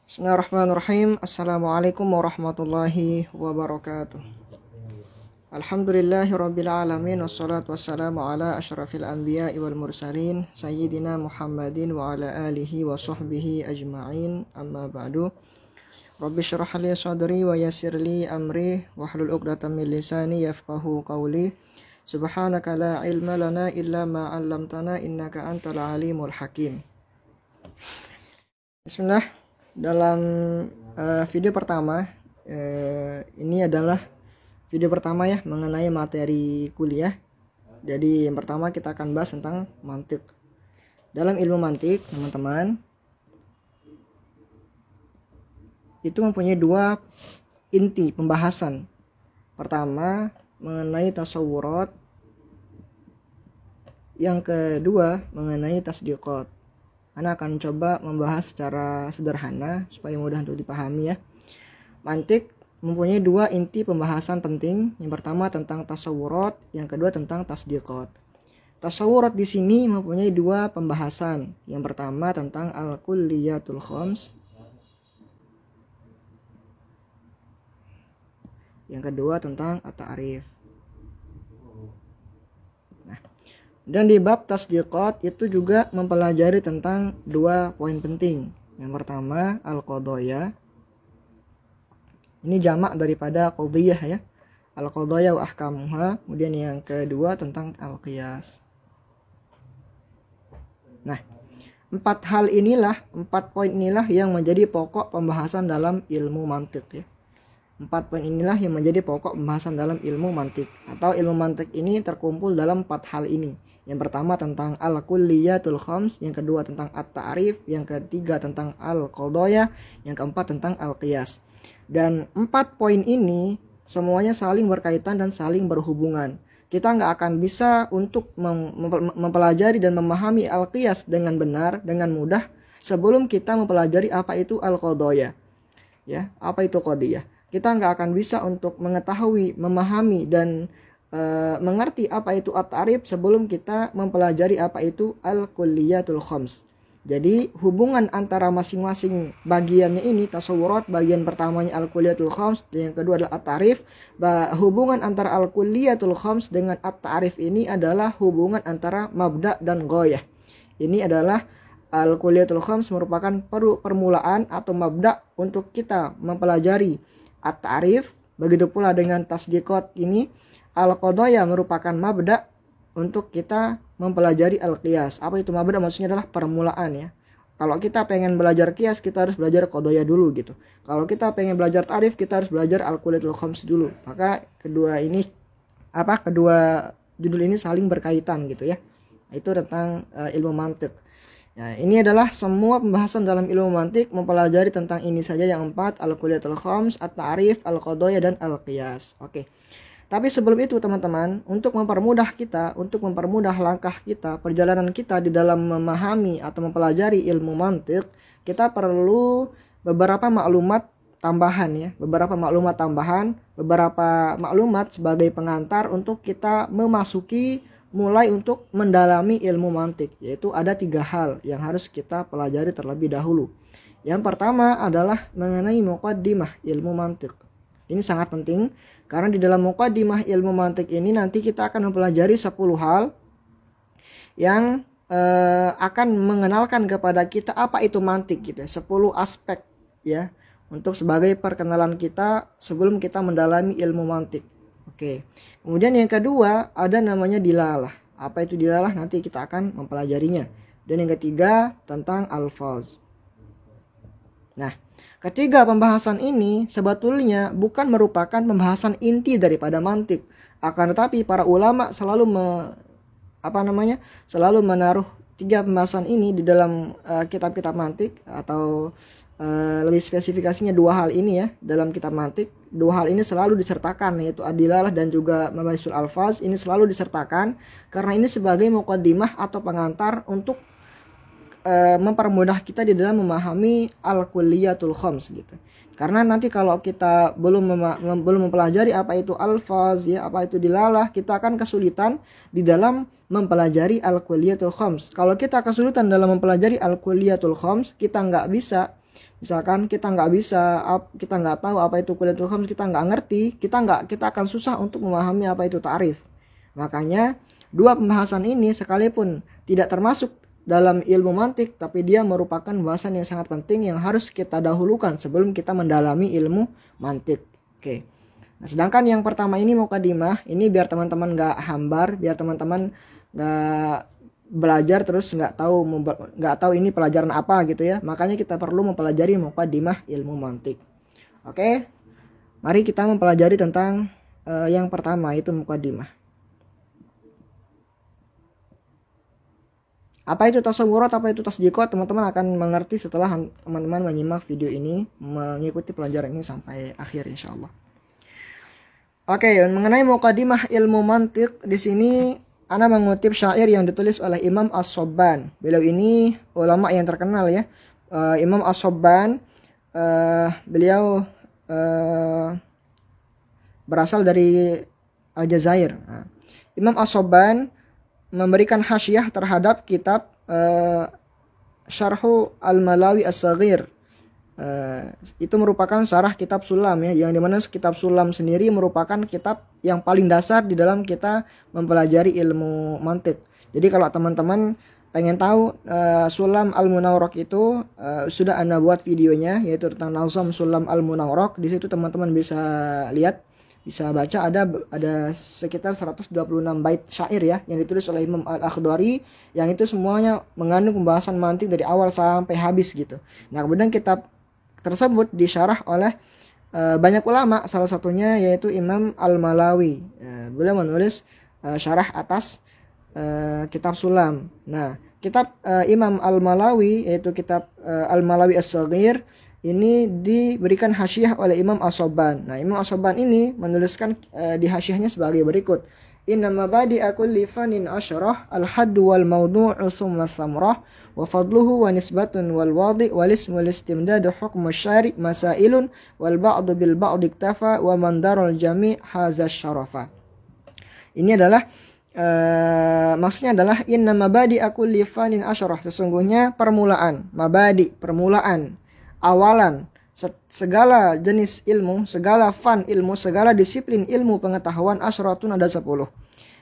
Bismillahirrahmanirrahim. Assalamualaikum warahmatullahi wabarakatuh. Alhamdulillahirabbil alamin wassalatu wassalamu ala asyrafil anbiya'i wal mursalin sayyidina Muhammadin wa ala alihi wa sahbihi ajma'in. Amma ba'du. Rabbi shrah li sadri wa yassir li amri wahlul 'uqdatam min lisani yafqahu qawli. Subhanaka la ilma lana illa ma 'allamtana innaka antal alimul hakim. Bismillah. Dalam video pertama, ini adalah video pertama ya mengenai materi kuliah. Jadi yang pertama kita akan bahas tentang mantik. Dalam ilmu mantik, teman-teman, itu mempunyai dua inti pembahasan. Pertama mengenai tasawurat, yang kedua mengenai tasdiqat. Ana akan coba membahas secara sederhana supaya mudah untuk dipahami ya. Mantik mempunyai dua inti pembahasan penting. Yang pertama tentang tasawurat, yang kedua tentang tasdiqat. Tasawurat di sini mempunyai dua pembahasan. Yang pertama tentang al-kulliyatul khams. Yang kedua tentang at-ta'rif. Dan di bab tasdiqat itu juga mempelajari tentang dua poin penting. Yang pertama al-qadaya. Ini jamak daripada qadiyah ya. Al-qadaya wa ahkamuha. Kemudian yang kedua tentang al-qiyas. Nah, empat poin inilah yang menjadi pokok pembahasan dalam ilmu mantik ya. Empat poin inilah yang menjadi pokok pembahasan dalam ilmu mantik. Atau ilmu mantik ini terkumpul dalam empat hal ini. Yang pertama tentang al-kulliyatul khams, yang kedua tentang at-ta'rif, yang ketiga tentang al-qadaya, yang keempat tentang al-qiyas. Dan empat poin ini semuanya saling berkaitan dan saling berhubungan. Kita nggak akan bisa untuk mempelajari dan memahami al-qiyas dengan benar, dengan mudah, sebelum kita mempelajari apa itu al-qadaya. Ya, apa itu qadiyah? Kita nggak akan bisa untuk mengetahui, memahami, dan mengerti apa itu at-ta'rif sebelum kita mempelajari apa itu al-kulliyatul khams. Jadi hubungan antara masing-masing bagiannya ini, tasawurat bagian pertamanya al-kulliyatul khams, dan yang kedua adalah at-ta'rif. Hubungan antara al-kulliyatul khams dengan at-ta'rif ini adalah hubungan antara mabda dan ghoyah. Ini adalah al-kulliyatul khams merupakan permulaan atau mabda untuk kita mempelajari at-ta'rif. Begitu pula dengan tasdiqat ini, al-qadaya merupakan mabda untuk kita mempelajari al-qiyas. Apa itu mabda? Maksudnya adalah permulaan ya. Kalau kita pengen belajar qiyas, kita harus belajar qadaya dulu gitu. Kalau kita pengen belajar ta'rif, kita harus belajar al-kulliyatul khams dulu. Maka kedua judul ini saling berkaitan gitu ya. Itu tentang ilmu mantik. Nah, ini adalah semua pembahasan dalam ilmu mantik mempelajari tentang ini saja yang empat, al-kulliyatul khams, at-ta'rif, al-qadaya, dan al-qiyas. Oke. Tapi sebelum itu teman-teman, untuk mempermudah langkah kita, perjalanan kita di dalam memahami atau mempelajari ilmu mantik, kita perlu beberapa maklumat tambahan ya, beberapa maklumat sebagai pengantar untuk kita mulai untuk mendalami ilmu mantik, yaitu ada 3 hal yang harus kita pelajari terlebih dahulu. Yang pertama adalah mengenai muqaddimah ilmu mantik. Ini sangat penting karena di dalam muqaddimah ilmu mantik ini nanti kita akan mempelajari 10 hal yang akan mengenalkan kepada kita apa itu mantik gitu. 10 aspek ya untuk sebagai perkenalan kita sebelum kita mendalami ilmu mantik. Oke. Kemudian yang kedua ada namanya dilalah. Apa itu dilalah? Nanti kita akan mempelajarinya. Dan yang ketiga tentang alfaz. Nah, ketiga pembahasan ini sebetulnya bukan merupakan pembahasan inti daripada mantik. Akan tetapi para ulama selalu menaruh 3 pembahasan ini di dalam kitab-kitab mantik, atau lebih spesifikasinya 2 hal ini ya dalam kitab mantik. 2 hal ini selalu disertakan, yaitu adilalah dan juga mabahisul alfaz. Ini selalu disertakan karena ini sebagai muqaddimah atau pengantar untuk mempermudah kita di dalam memahami al-kulliyatul khams gitu. Karena nanti kalau kita belum mempelajari apa itu alfaz ya, apa itu dilalah, kita akan kesulitan di dalam mempelajari al-kulliyatul khams. Kalau kita kesulitan dalam mempelajari al-kulliyatul khams, kita nggak bisa Misalkan kita nggak tahu apa itu kuliatul khams, kita nggak ngerti, kita akan susah untuk memahami apa itu ta'rif. Makanya dua pembahasan ini sekalipun tidak termasuk dalam ilmu mantik, tapi dia merupakan pembahasan yang sangat penting yang harus kita dahulukan sebelum kita mendalami ilmu mantik. Oke. Nah, sedangkan yang pertama ini mukadimah, ini biar teman-teman nggak hambar, biar teman-teman nggak belajar terus nggak tahu ini pelajaran apa gitu ya. Makanya kita perlu mempelajari mukadimah ilmu mantik. Oke, mari kita mempelajari tentang yang pertama, itu mukadimah. Apa itu tasawurat, apa itu tasdiqat, teman-teman akan mengerti setelah teman-teman menyimak video ini, mengikuti pelajaran ini sampai akhir insyaallah. Oke, mengenai mukadimah ilmu mantik, di sini Ana mengutip syair yang ditulis oleh Imam As-Sobban. Beliau ini ulama yang terkenal ya. Imam As-Sobban, beliau berasal dari Aljazair. Nah, Imam As-Sobban memberikan hasyiah terhadap kitab Syarhu Al-Malawi As-Saghir. Itu merupakan syarah kitab Sulam ya, yang dimana kitab Sulam sendiri merupakan kitab yang paling dasar di dalam kita mempelajari ilmu mantik. Jadi kalau teman-teman pengen tahu Sulam Al-Munawwaraq itu sudah Ana buat videonya, yaitu tentang Nazam Sulam Al-Munawwaraq. Di situ teman-teman bisa lihat, bisa baca, ada sekitar 126 bait syair ya yang ditulis oleh Imam Al-Akhdari, yang itu semuanya mengandung pembahasan mantik dari awal sampai habis gitu. Nah, kemudian kitab tersebut disyarah oleh banyak ulama, salah satunya yaitu Imam Al-Malawi. Beliau menulis syarah atas kitab Sulam. Nah, kitab Imam Al-Malawi yaitu kitab Al-Malawi As-Saghir ini diberikan hasyiah oleh Imam As-Sobban. Nah, Imam As-Sobban ini menuliskan di hasyiahnya sebagai berikut. Inna mabadi'a kulli fanin asyarah al-haddu wal mawdu'u summa samrah wa fadluhu wa nisbatun wal wadi' wal ismu wal istimdadu hukmu syari' masailun wal ba'du bil ba'di iktafa wa mandarul jami' haza syarafa. Ini adalah maksudnya adalah inna mabadi'a kulli fanin asyarah, sesungguhnya permulaan, mabadi, permulaan, awalan segala jenis ilmu, segala fan ilmu, segala disiplin ilmu pengetahuan asyratun ada 10.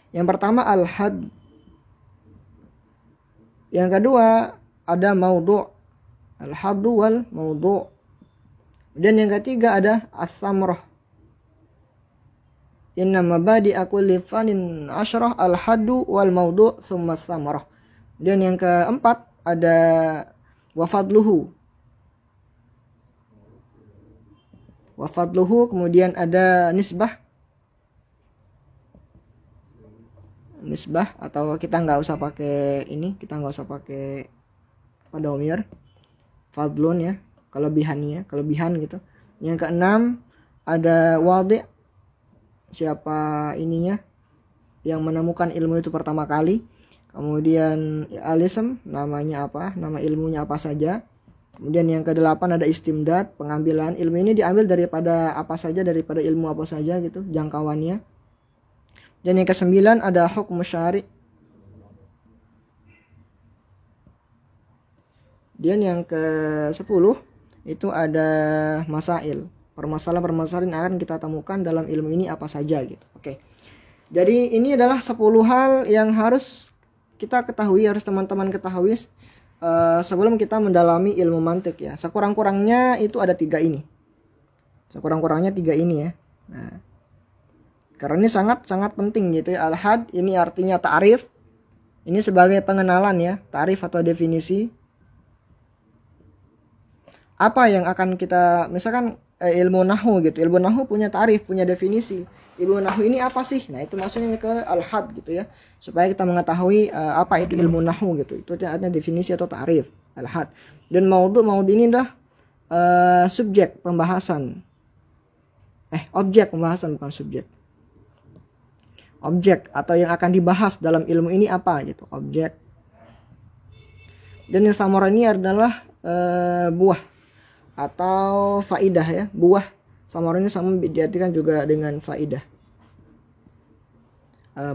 Yang pertama al-had. Yang kedua ada maudhu', al-haddu wal maudhu'. Dan yang ketiga ada as-samrah. Inna mabadi'a kulli fanin asyrah al-haddu wal maudhu' thumma as-samrah. Dan yang keempat ada wafadluhu. Wafadluhu, kemudian ada nisbah atau kita nggak usah pakai ini, kita nggak usah pakai domir, fadlun ya, kelebihan gitu. Yang keenam ada wadi', siapa ininya yang menemukan ilmu itu pertama kali. Kemudian alism, namanya apa, nama ilmunya apa saja. Kemudian yang ke-8 ada istimdad, pengambilan. Ilmu ini diambil daripada apa saja, daripada ilmu apa saja gitu, jangkauannya. Dan yang ke-9 ada hukm syari'. Dan yang ke-10 itu ada masail. Permasalahan-permasalahan yang akan kita temukan dalam ilmu ini apa saja gitu. Oke. Jadi ini adalah 10 hal yang harus kita ketahui, harus teman-teman ketahui sebelum kita mendalami ilmu mantik ya. Sekurang-kurangnya itu ada 3 ini. Sekurang-kurangnya 3 ini ya. Nah, karena ini sangat-sangat penting gitu ya. Al-had ini artinya ta'rif. Ini sebagai pengenalan ya, ta'rif atau definisi. Apa yang akan kita, misalkan ilmu nahwu gitu. Ilmu nahwu punya ta'rif, punya definisi. Ilmu nahwu ini apa sih? Nah, itu maksudnya ke al-had gitu ya. Supaya kita mengetahui apa itu ilmu nahwu gitu. Itu ada definisi atau ta'rif, al-had. Dan maudhu ini adalah subjek pembahasan. Objek pembahasan, bukan subjek. Objek atau yang akan dibahas dalam ilmu ini apa gitu, objek. Dan yang samara ini adalah buah atau faidah ya, buah. Samara ini sama diartikan juga dengan faidah,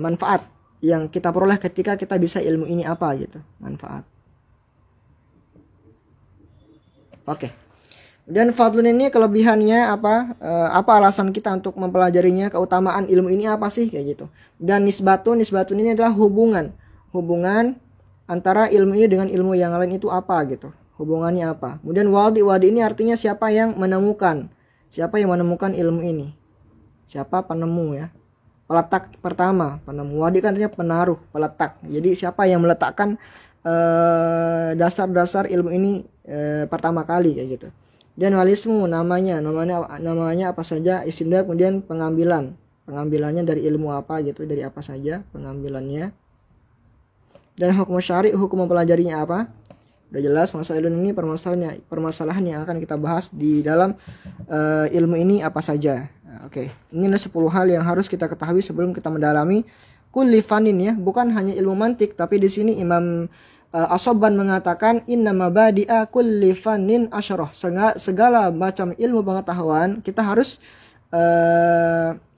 manfaat yang kita peroleh ketika kita bisa ilmu ini apa gitu, manfaat. Oke. Dan fadlun ini kelebihannya apa? Apa alasan kita untuk mempelajarinya? Keutamaan ilmu ini apa sih kayak gitu? Dan nisbatun ini adalah hubungan antara ilmu ini dengan ilmu yang lain itu apa gitu? Hubungannya apa? Kemudian wadi ini artinya siapa yang menemukan? Siapa yang menemukan ilmu ini? Siapa penemu ya? Peletak pertama, penemu. Wadi kan artinya penaruh, peletak. Jadi siapa yang meletakkan dasar-dasar ilmu ini pertama kali kayak gitu. Dan walismu namanya apa saja, isim, kemudian pengambilannya dari ilmu apa gitu, dari apa saja pengambilannya. Dan hukum syari, hukum mempelajarinya apa? Udah jelas. Masailun ini permasalahan yang akan kita bahas di dalam ilmu ini apa saja. Nah, oke. Ini adalah 10 hal yang harus kita ketahui sebelum kita mendalami kulli fanin ya, bukan hanya ilmu mantik, tapi di sini Imam As-Sabban mengatakan inna mabadi'a kulli fannin asyarah. Segala macam ilmu pengetahuan kita harus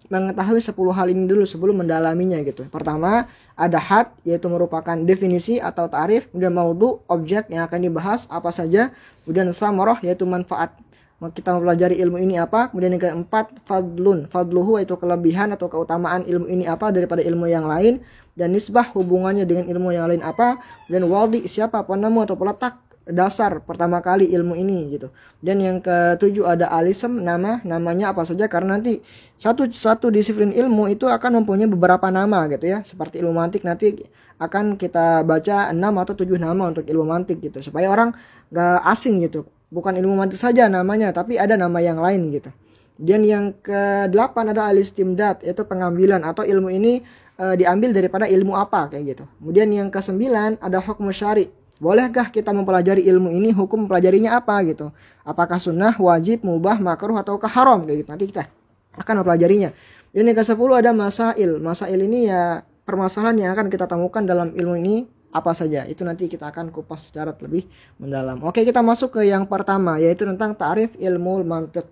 mengetahui 10 hal ini dulu sebelum mendalaminya gitu. Pertama, ada had, yaitu merupakan definisi atau ta'rif. Kemudian maudhu, objek yang akan dibahas apa saja. Kemudian samarah, yaitu manfaat. Kita mempelajari ilmu ini apa. Kemudian yang keempat, fadluhu, yaitu kelebihan atau keutamaan ilmu ini apa daripada ilmu yang lain. Dan nisbah, hubungannya dengan ilmu yang lain apa. Dan wadi, siapa penemu atau peletak dasar pertama kali ilmu ini gitu. Dan yang ketujuh ada alism, namanya apa saja, karena nanti satu disiplin ilmu itu akan mempunyai beberapa nama gitu ya. Seperti ilmu mantik nanti akan kita baca 6 atau 7 nama untuk ilmu mantik gitu, supaya orang gak asing gitu. Bukan ilmu mantik saja namanya, tapi ada nama yang lain gitu. Dan yang ke-8 ada alistimdad, yaitu pengambilan atau ilmu ini diambil daripada ilmu apa kayak gitu. Kemudian yang ke-9 ada hukum syari. Bolehkah kita mempelajari ilmu ini, hukum mempelajarinya apa gitu? Apakah sunnah, wajib, mubah, makruh, atau haram kayak gitu. Nanti kita akan mempelajarinya. Dan yang ke-10 ada masail. Masail ini ya permasalahan yang akan kita temukan dalam ilmu ini apa saja. Itu nanti kita akan kupas secara lebih mendalam. Oke, kita masuk ke yang pertama, yaitu tentang ta'rif ilmu mantiq.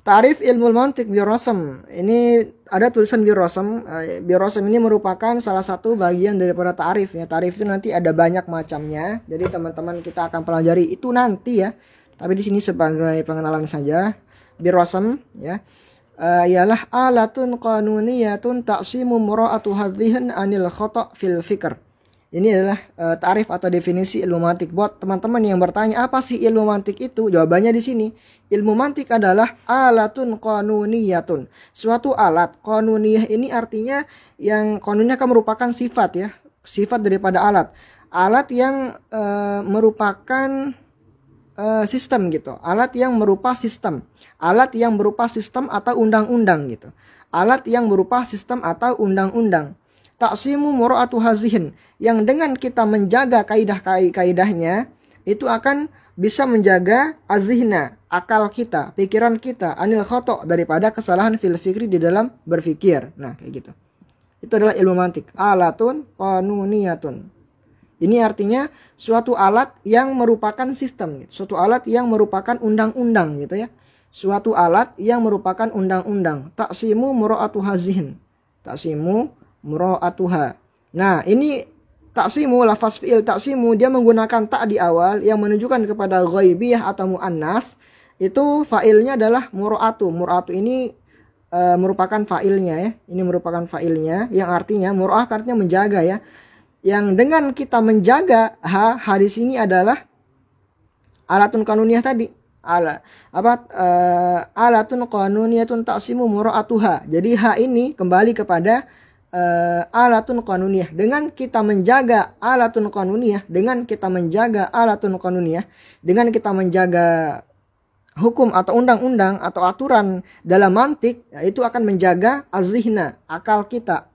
Ta'rif ilmu mantiq birrasam. Ini ada tulisan birrasam. Birrasam ini merupakan salah satu bagian daripada ta'rif ya. Ta'rif itu nanti ada banyak macamnya. Jadi teman-teman kita akan pelajari itu nanti ya. Tapi di sini sebagai pengenalan saja. Birrasam ya. Ialah alatun qanuniyatun taqsimu mura'atu hadhihin anil khata' fil fikr. Ini adalah ta'rif atau definisi ilmu mantik. Buat teman-teman yang bertanya apa sih ilmu mantik itu? Jawabannya di sini. Ilmu mantik adalah alatun qanuniyatun. Suatu alat. Qanuniyah ini artinya yang qanuniyah kan merupakan sifat ya. Sifat daripada alat. Alat yang merupakan sistem gitu. Alat yang berupa sistem. Alat yang berupa sistem atau undang-undang gitu. Alat yang berupa sistem atau undang-undang. Taksimu mura'atu hazihin, yang dengan kita menjaga kaidah-kaidahnya itu akan bisa menjaga azihna, akal kita, pikiran kita, anil khotok, daripada kesalahan fil fikri di dalam berfikir. Nah kayak gitu. Itu adalah ilmu mantik. Alatun qanuniyatun. Ini artinya suatu alat yang merupakan sistem gitu. Suatu alat yang merupakan undang-undang gitu ya. Suatu alat yang merupakan undang-undang. Taksimu mura'atu hazihin. Taksimu mura'atuha. Nah, ini taksimu, lafaz fi'il taksimu, dia menggunakan tak di awal yang menunjukkan kepada ghaibiyah atau muannas. Itu fa'ilnya adalah mura'atu. Mura'atu ini merupakan fa'ilnya ya. Ini merupakan fa'ilnya yang artinya mura'ah artinya menjaga ya. Yang dengan kita menjaga di sini adalah alatun kanuniyah tadi. Alatun kanuniyatun taksimu mura'atuha. Jadi ini kembali kepada alatun qanuniyah. Dengan kita menjaga alatun qanuniyah, dengan kita menjaga alatun qanuniyah, dengan kita menjaga hukum atau undang-undang atau aturan dalam mantik, ya, itu akan menjaga azihna, akal kita,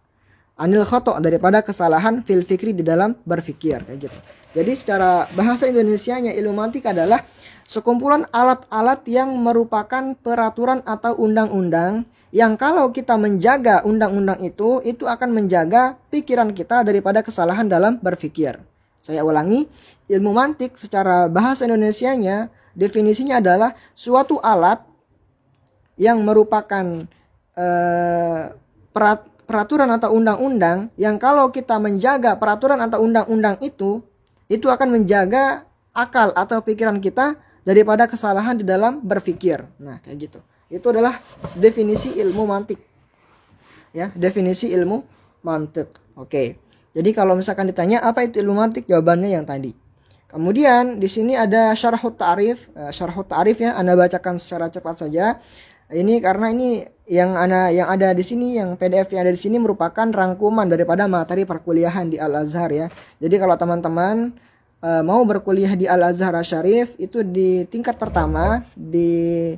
anil khotok, daripada kesalahan fil fikri di dalam berfikir kayak gitu. Jadi secara bahasa Indonesianya ilmu mantik adalah sekumpulan alat-alat yang merupakan peraturan atau undang-undang yang kalau kita menjaga undang-undang itu akan menjaga pikiran kita daripada kesalahan dalam berpikir. Saya ulangi, ilmu mantik secara bahasa Indonesianya definisinya adalah suatu alat yang merupakan peraturan atau undang-undang yang kalau kita menjaga peraturan atau undang-undang itu akan menjaga akal atau pikiran kita daripada kesalahan di dalam berpikir. Nah, kayak gitu. Itu adalah definisi ilmu mantik. Ya, definisi ilmu mantik. Oke. Jadi kalau misalkan ditanya apa itu ilmu mantik, jawabannya yang tadi. Kemudian di sini ada syarhut ta'rif. Syarhut ta'rif ya, Anda bacakan secara cepat saja. Ini karena ini yang ada di sini, yang PDF yang ada di sini merupakan rangkuman daripada materi perkuliahan di Al-Azhar ya. Jadi kalau teman-teman mau berkuliah di Al-Azhar Asy-Syarif itu di tingkat pertama, di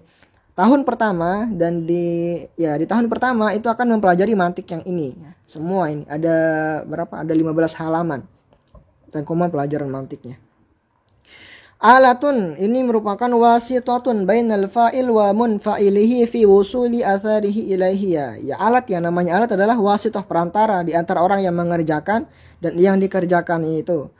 tahun pertama dan di tahun pertama itu akan mempelajari mantik yang ini. Semua ini ada berapa? Ada 15 halaman rangkuman pelajaran mantiknya. Alatun ini merupakan wasitatun bainal fa'il wa munfa'ilihi fi wusuli atharihi ilaihi. Ya, alat yang namanya alat adalah wasitah, perantara di antara orang yang mengerjakan dan yang dikerjakan itu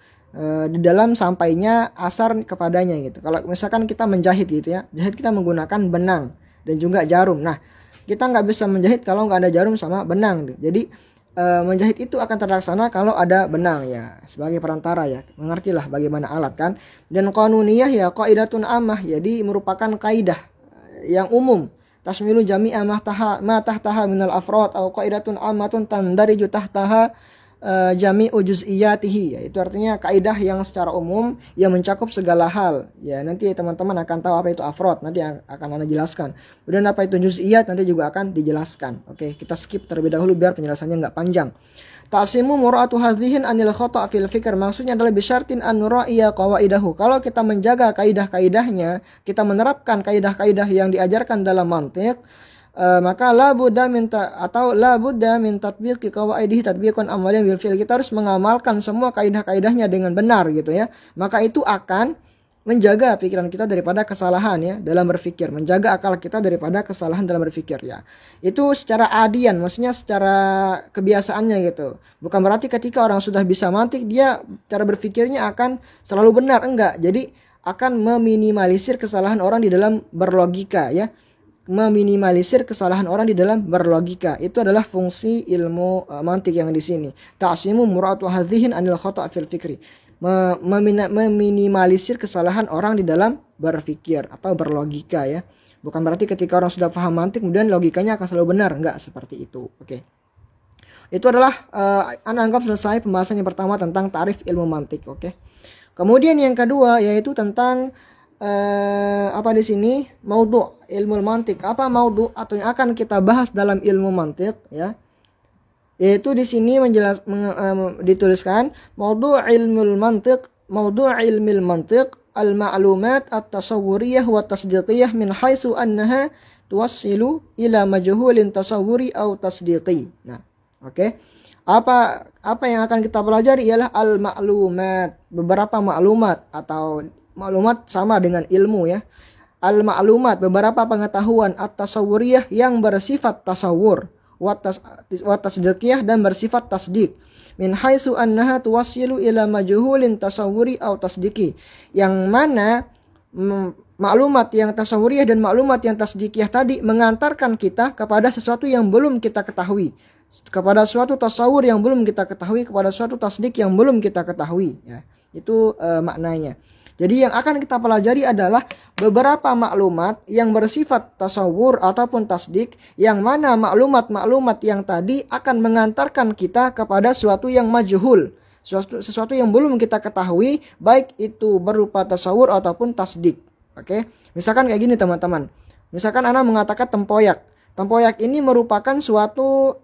di dalam sampainya asar kepadanya gitu. Kalau misalkan kita menjahit gitu ya, jahit kita menggunakan benang dan juga jarum. Nah, kita nggak bisa menjahit kalau nggak ada jarum sama benang. Jadi menjahit itu akan terlaksana kalau ada benang ya, sebagai perantara ya. Mengertilah bagaimana alat kan. Dan qanuniyah ya qaidatun ammah, jadi merupakan kaidah yang umum. Tasmilu jami'a ma tahtaha minal afrad atau qaidatun ammatun tandariju tahtaha jami'u juz'iyatihi, ya, itu artinya kaidah yang secara umum yang mencakup segala hal. Ya, nanti teman-teman akan tahu apa itu afrod, nanti akan Anda jelaskan. Kemudian apa itu juz'iyat nanti juga akan dijelaskan. Oke, kita skip terlebih dahulu biar penjelasannya nggak panjang. Ta'simu mura'atu hadhihin anil khata' fil fikr, maksudnya adalah bisyartin an nura'iya qawaidahu. Kalau kita menjaga kaidah-kaidahnya, kita menerapkan kaidah-kaidah yang diajarkan dalam mantiq, maka la budda min tatbiqi qawaidihi tatbiqan amalian bil fi'l. Kita harus mengamalkan semua kaidah-kaidahnya dengan benar gitu ya. Maka itu akan menjaga pikiran kita daripada kesalahan ya dalam berpikir, menjaga akal kita daripada kesalahan dalam berpikir ya. Itu secara adian, maksudnya secara kebiasaannya gitu. Bukan berarti ketika orang sudah bisa mantik dia cara berpikirnya akan selalu benar, enggak. Jadi akan meminimalisir kesalahan orang di dalam berlogika ya. Meminimalisir kesalahan orang di dalam berlogika. Itu adalah fungsi ilmu mantik yang di sini. Ta'simu mura'atu hadhihin anil khata' fil fikri. Meminimalisir kesalahan orang di dalam berpikir atau berlogika ya. Bukan berarti ketika orang sudah paham mantik kemudian logikanya akan selalu benar, enggak seperti itu. Oke. Itu adalah Anda anggap selesai pembahasan yang pertama tentang tarif ilmu mantik, oke. Kemudian yang kedua yaitu tentang apa di sini maudhu ilmu mantik. Apa maudhu atau yang akan kita bahas dalam ilmu mantik ya? Yaitu di sini dituliskan maudhu ilmu mantik, maudhu ilmu mantik al-ma'lumat at-tasawwuriyah wa tasdiqiyah min haitsu annaha tuwassilu ila majhulin tasawwuri aw tasdiqi. Nah, oke. Apa yang akan kita pelajari ialah al-ma'lumat, beberapa maklumat atau maklumat sama dengan ilmu ya. Al-ma'lumat, beberapa pengetahuan at-tasawwuriyah yang bersifat tasawur, wa tasdiqiyah dan bersifat tasdik. Min haitsu annaha tuwassilu ila majhulin tasawwuri aw tasdiqi. Yang mana maklumat yang tasawwuriyah dan maklumat yang tasdiqiyah tadi mengantarkan kita kepada sesuatu yang belum kita ketahui, kepada suatu tasawur yang belum kita ketahui, kepada suatu tasdik yang belum kita ketahui ya. Itu maknanya. Jadi yang akan kita pelajari adalah beberapa maklumat yang bersifat tasawur ataupun tasdik, yang mana maklumat-maklumat yang tadi akan mengantarkan kita kepada suatu yang majhul, sesuatu yang belum kita ketahui, baik itu berupa tasawur ataupun tasdik. Oke, misalkan kayak gini teman-teman. Misalkan Anda mengatakan tempoyak. Tempoyak ini merupakan suatu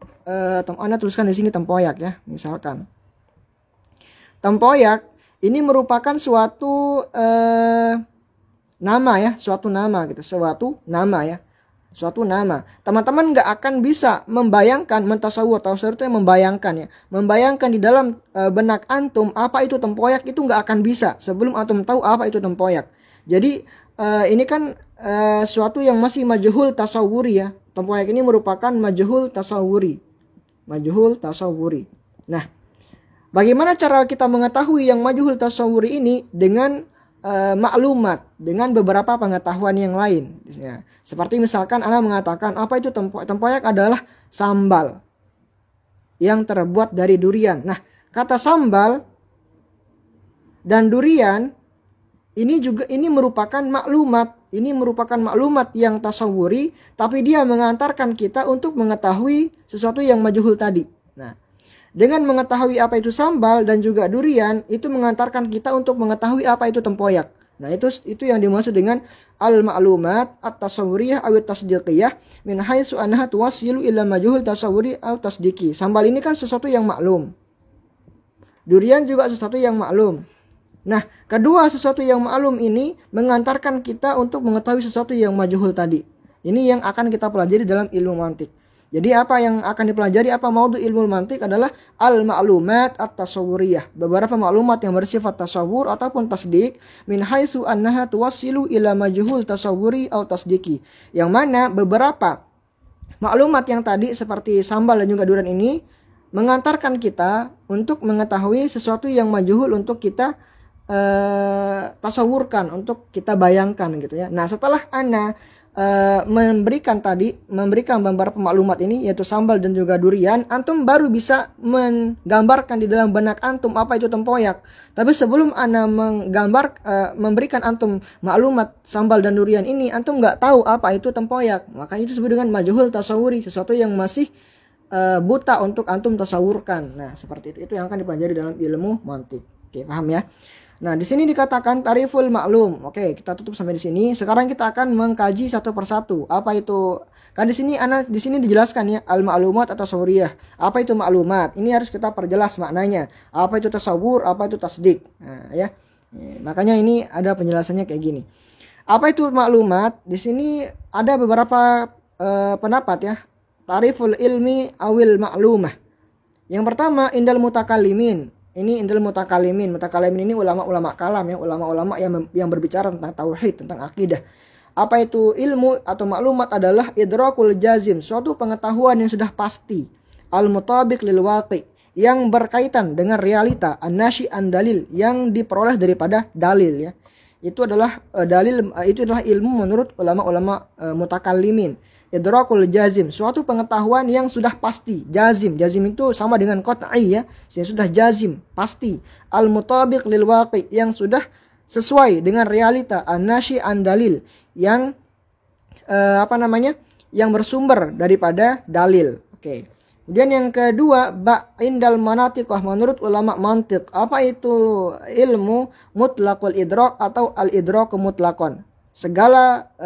Anda tuliskan di sini tempoyak ya, misalkan. Tempoyak ini merupakan suatu nama ya, suatu nama gitu, suatu nama ya, suatu nama. Teman-teman nggak akan bisa membayangkan, mentasawur, tasawur itu yang membayangkan ya, membayangkan di dalam benak antum apa itu tempoyak itu nggak akan bisa sebelum antum tahu apa itu tempoyak. Jadi ini kan suatu yang masih majhul tasawuri ya. Tempoyak ini merupakan majhul tasawuri, majhul tasawuri. Nah, bagaimana cara kita mengetahui yang majhul tasawuri ini? Dengan maklumat, dengan beberapa pengetahuan yang lain ya. Seperti misalkan Anda mengatakan apa itu tempoyak? Tempoyak adalah sambal yang terbuat dari durian. Nah, kata sambal dan durian ini merupakan maklumat. Ini merupakan maklumat yang tasawuri, tapi dia mengantarkan kita untuk mengetahui sesuatu yang majhul tadi. Nah, dengan mengetahui apa itu sambal dan juga durian, itu mengantarkan kita untuk mengetahui apa itu tempoyak. Nah, itu yang dimaksud dengan al-ma'lumat at-tasawwuriyah aw at-tasdiqiyah min haitsu annaha tuwassilu ila majhul tasawwuri aw tasdiqi. Sambal ini kan sesuatu yang maklum. Durian juga sesuatu yang maklum. Nah, kedua sesuatu yang maklum ini mengantarkan kita untuk mengetahui sesuatu yang majhul tadi. Ini yang akan kita pelajari dalam ilmu mantik. Jadi apa yang akan dipelajari, apa maudhu ilmu mantik adalah al-ma'lumat at-tasawwuriyah. Beberapa maklumat yang bersifat tasawur ataupun tasdik min haitsu annaha tuwassilu ila majhul tasawwuri atau tasdiki. Yang mana beberapa maklumat yang tadi seperti sambal dan juga durian ini mengantarkan kita untuk mengetahui sesuatu yang majhul untuk kita tasawurkan, untuk kita bayangkan gitu ya. Nah, setelah ana memberikan beberapa maklumat ini yaitu sambal dan juga durian, antum baru bisa menggambarkan di dalam benak antum apa itu tempoyak. Tapi sebelum ana memberikan antum maklumat sambal dan durian ini, antum nggak tahu apa itu tempoyak. Makanya itu disebut dengan majhul tasawuri, sesuatu yang masih buta untuk antum tasawurkan. Nah, seperti itu yang akan dipelajari dalam ilmu mantik. Oke, paham ya? Nah, di sini dikatakan tariful maklum. Oke, kita tutup sampai di sini. Sekarang kita akan mengkaji satu persatu. Apa itu? Kan di sini dijelaskan ya, al-ma'lumat atau tasawuriyah. Apa itu maklumat? Ini harus kita perjelas maknanya. Apa itu tasawur, apa itu tasdik. Nah, ya. Makanya ini ada penjelasannya kayak gini. Apa itu maklumat? Di sini ada beberapa pendapat ya. Tariful ilmi awil maklumah. Yang pertama, indal mutakallimin. Ini indal mutakalimin. Mutakalimin ini ulama-ulama kalam ya, ulama-ulama yang berbicara tentang tauhid, tentang akidah. Apa itu ilmu atau maklumat adalah idrakul jazim, suatu pengetahuan yang sudah pasti, al-mutabiq lil waqi, yang berkaitan dengan realita, an-nashi an dalil, yang diperoleh daripada dalil ya. Itu adalah itu adalah ilmu menurut ulama-ulama mutakallimin. Idrakul jazim, suatu pengetahuan yang sudah pasti. Jazim itu sama dengan qat'i ya, yang sudah jazim, pasti. Al-mutabiq lil waqi, yang sudah sesuai dengan realita. An-nashi an dalil, yang yang bersumber daripada dalil. Oke. Kemudian yang kedua, indal manatiqah, menurut ulama mantiq. Apa itu ilmu mutlaqul idrak atau al-idrak mutlaqan? Segala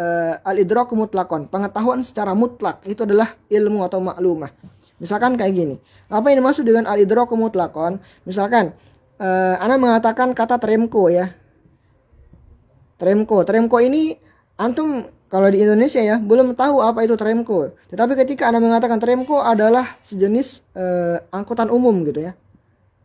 al-idrak mutlaqan, pengetahuan secara mutlak, itu adalah ilmu atau maklumah. Misalkan kayak gini. Apa yang dimaksud dengan al-idrak mutlaqan? Misalkan ana mengatakan kata tremko ya. Tremko ini antum kalau di Indonesia ya belum tahu apa itu tremko. Tetapi ketika ana mengatakan tremko adalah sejenis angkutan umum gitu ya.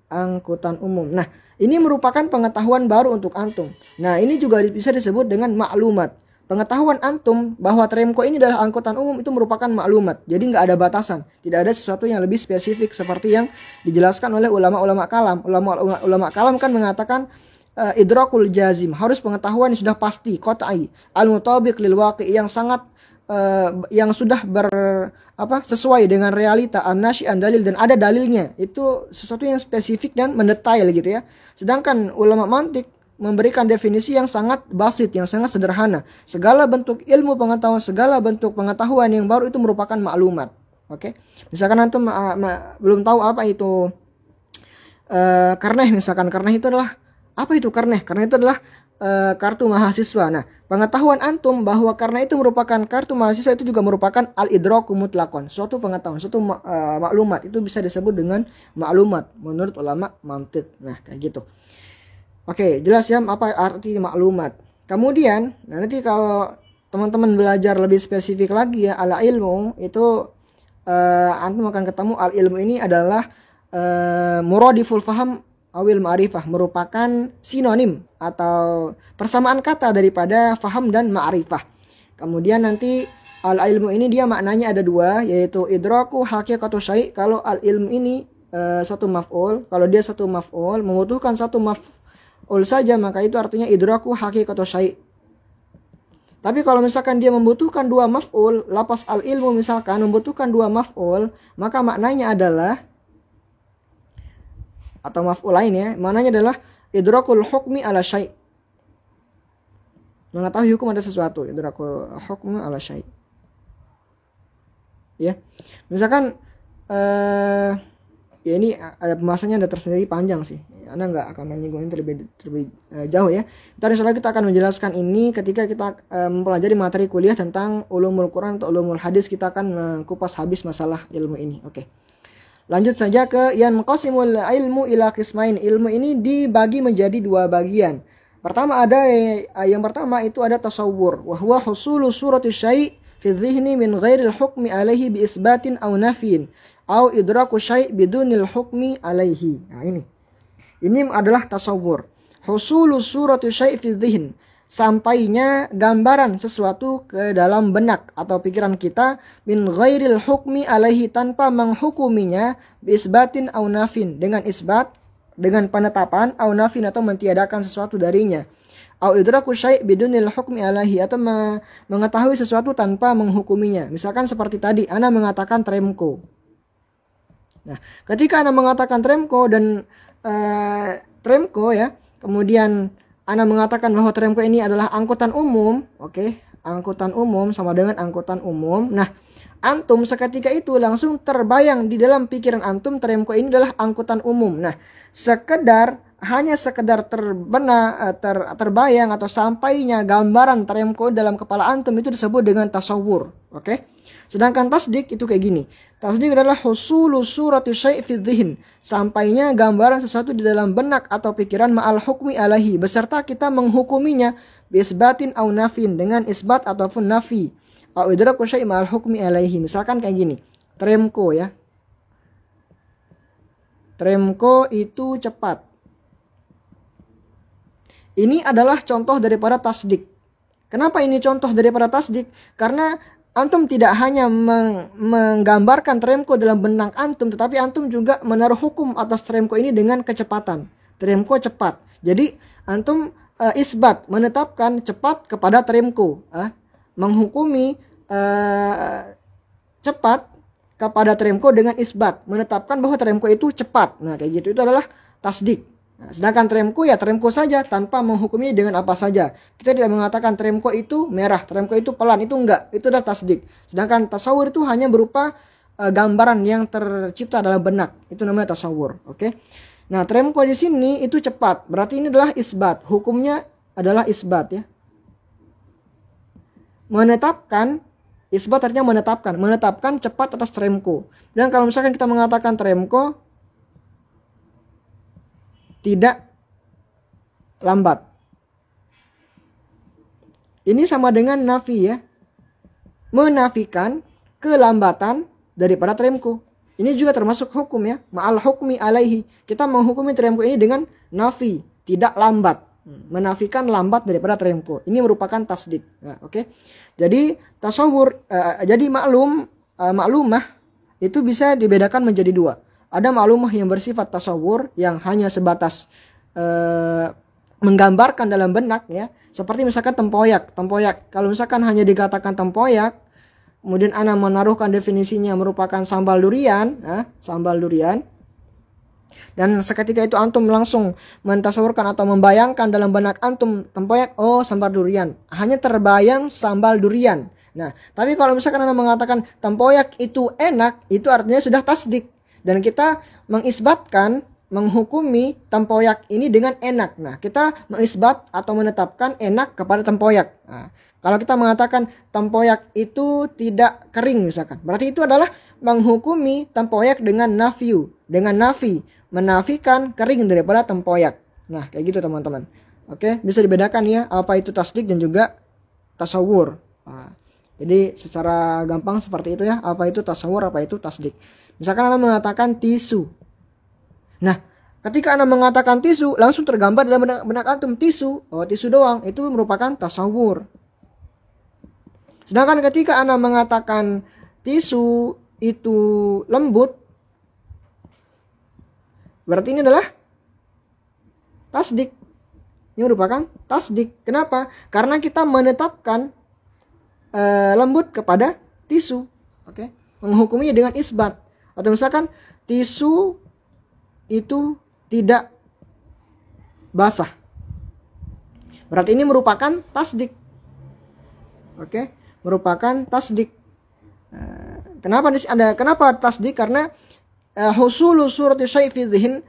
Angkutan umum. Nah, ini merupakan pengetahuan baru untuk antum. Nah, ini juga bisa disebut dengan maklumat. Pengetahuan antum bahwa tremko ini adalah angkutan umum itu merupakan maklumat. Jadi nggak ada batasan. Tidak ada sesuatu yang lebih spesifik seperti yang dijelaskan oleh ulama-ulama kalam. Ulama kalam kan mengatakan idrakul jazim, harus pengetahuan yang sudah pasti, qat'i, al-mutabiq lil waqi, yang sangat yang sudah sesuai dengan realita, an-nashi an dalil, dan ada dalilnya. Itu sesuatu yang spesifik dan mendetail gitu ya. Sedangkan ulama mantik memberikan definisi yang sangat basit, yang sangat sederhana. Segala bentuk ilmu pengetahuan, segala bentuk pengetahuan yang baru itu merupakan maklumat. Oke. Misalkan antum belum tahu apa itu karneh, misalkan karneh itu adalah apa itu karneh? Karneh itu adalah kartu mahasiswa. Nah, pengetahuan antum bahwa karena itu merupakan kartu mahasiswa itu juga merupakan al-idraku mutlaqan, suatu pengetahuan, suatu maklumat, itu bisa disebut dengan maklumat menurut ulama mantiq. Nah, kayak gitu. Oke, jelas ya apa arti maklumat. Kemudian, nanti kalau teman-teman belajar lebih spesifik lagi ya, ala ilmu itu antum akan ketemu al ilmu ini adalah muradiful faham awil ma'rifah, merupakan sinonim atau persamaan kata daripada faham dan ma'rifah. Kemudian nanti al-ilmu ini dia maknanya ada dua, yaitu idraku haqiqatu syai'. Kalau al-ilmu ini satu maf'ul, kalau dia satu maf'ul membutuhkan satu maf'ul saja, maka itu artinya idraku haqiqatu syai'. Tapi kalau misalkan dia membutuhkan dua maf'ul, lafaz al-ilmu misalkan membutuhkan dua maf'ul, maka maknanya adalah, atau maf'ul lain ya, maknanya adalah idrakul hukmi ala syai'. mengetahui hukum ada sesuatu, idrakul hukmi ala syai'. Ya. Misalkan ya ini ada pembahasannya ada tersendiri panjang sih. Anda nggak akan menyinggung ini terlebih jauh ya. Ntar insya Allah kita akan menjelaskan ini ketika kita mempelajari materi kuliah tentang ulumul Quran atau ulumul hadis. Kita akan kupas habis masalah ilmu ini. Oke. Lanjut saja ke yanqasimul ilmu ila qismain. Ilmu ini dibagi menjadi dua bagian. Pertama yang pertama itu ada tasawwur, wa huwa husulu surati syai' fi dhihni min ghairil hukmi alaihi bi isbatin aw nafyin aw idraku syai' bidunil hukmi alaihi. Nah, ini adalah tasawwur. Husulu surati syai' fi dhihn, sampainya gambaran sesuatu ke dalam benak atau pikiran kita min ghairil hukmi alaihi, tanpa menghukuminya bi isbatin aw nafin, dengan isbat, dengan penetapan, aw nafin atau mentiadakan sesuatu darinya, aw idraku syai' bidunil hukmi alaihi, atau mengetahui sesuatu tanpa menghukuminya. Misalkan seperti tadi Ana mengatakan Tremco. Nah, ketika Ana mengatakan Tremco dan Tremco ya, kemudian Ana mengatakan bahwa Tremco ini adalah angkutan umum, oke, angkutan umum sama dengan angkutan umum. Nah, antum seketika itu langsung terbayang di dalam pikiran antum Tremco ini adalah angkutan umum. Nah, hanya sekedar terbayang atau sampainya gambaran Tremco dalam kepala antum itu disebut dengan tasawwur, oke? Sedangkan tasdik itu kayak gini. Tasdik adalah husulu surati syai' fi dhihn, sampainya gambaran sesuatu di dalam benak atau pikiran ma'al hukmi alaihi, beserta kita menghukuminya bisbatin au nafin, dengan isbat ataupun nafi, au idraku syai' ma'al hukmi alaihi. Misalkan kayak gini. Tremco ya. Tremco itu cepat. Ini adalah contoh daripada tasdik. Kenapa ini contoh daripada tasdik? Karena antum tidak hanya menggambarkan Tremco dalam benak antum, tetapi antum juga menaruh hukum atas Tremco ini dengan kecepatan. Tremco cepat. Jadi antum isbat, menetapkan cepat kepada Tremco, menghukumi cepat kepada Tremco dengan isbat, menetapkan bahwa Tremco itu cepat. Nah, kayak gitu, itu adalah tasdik. Nah, sedangkan Tremco ya Tremco saja, tanpa menghukumi dengan apa saja. Kita tidak mengatakan Tremco itu merah, Tremco itu pelan, itu enggak. Itu adalah tasdik. Sedangkan tasawur itu hanya berupa gambaran yang tercipta dalam benak. Itu namanya tasawur, oke? Nah, Tremco di sini itu cepat. Berarti ini adalah isbat. Hukumnya adalah isbat ya. Menetapkan, isbat artinya menetapkan cepat atas Tremco. Dan kalau misalkan kita mengatakan Tremco tidak lambat, ini sama dengan nafi ya, menafikan kelambatan daripada Tremco. Ini juga termasuk hukum ya, ma'al hukmi alaihi. Kita menghukumi Tremco ini dengan nafi, tidak lambat, menafikan lambat daripada Tremco. Ini merupakan tasdik. Nah, oke. Jadi tasawur, jadi maklumah itu bisa dibedakan menjadi dua. Ada maklumah yang bersifat tasawur, yang hanya sebatas menggambarkan dalam benak ya. Seperti misalkan tempoyak. Kalau misalkan hanya dikatakan tempoyak, kemudian Ana menaruhkan definisinya merupakan sambal durian, sambal durian. Dan seketika itu antum langsung mentasawurkan atau membayangkan dalam benak antum tempoyak, oh sambal durian. Hanya terbayang sambal durian. Nah, tapi kalau misalkan Ana mengatakan tempoyak itu enak, itu artinya sudah tasdik. Dan kita mengisbatkan, menghukumi tempoyak ini dengan enak. Nah, kita mengisbat atau menetapkan enak kepada tempoyak. Nah, kalau kita mengatakan tempoyak itu tidak kering misalkan, berarti itu adalah menghukumi tempoyak dengan nafiu, dengan nafi, menafikan kering daripada tempoyak. Nah, kayak gitu teman-teman. Oke, bisa dibedakan ya apa itu tasdik dan juga tasawur. Nah, jadi secara gampang seperti itu ya, apa itu tasawur, apa itu tasdik. Misalkan Anda mengatakan tisu. Nah, ketika Anda mengatakan tisu, langsung tergambar dalam benak antum tisu. Oh, tisu doang. Itu merupakan tasawur. Sedangkan ketika Anda mengatakan tisu itu lembut, berarti ini adalah tasdik. Ini merupakan tasdik. Kenapa? Karena kita menetapkan lembut kepada tisu. Oke? Menghukuminya dengan isbat. Atau misalkan tisu itu tidak basah. Berarti ini merupakan tasdik. Oke, merupakan tasdik. Kenapa tasdik? Karena husulu surati syai' fi dzihn,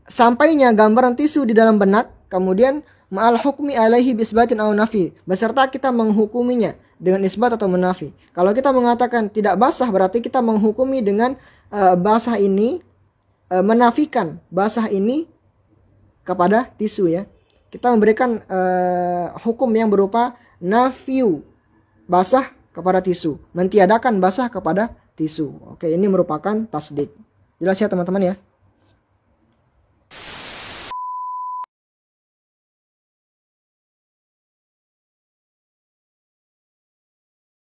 sampainya gambaran tisu di dalam benak, kemudian ma'al hukmi alaihi bisbatin aw nafi, beserta kita menghukuminya dengan isbat atau menafi. Kalau kita mengatakan tidak basah, berarti kita menghukumi dengan basah ini, menafikan basah ini kepada tisu ya. Kita memberikan hukum yang berupa nafiu basah kepada tisu, mentiadakan basah kepada tisu. Oke, ini merupakan tasdik. Jelas ya teman-teman ya?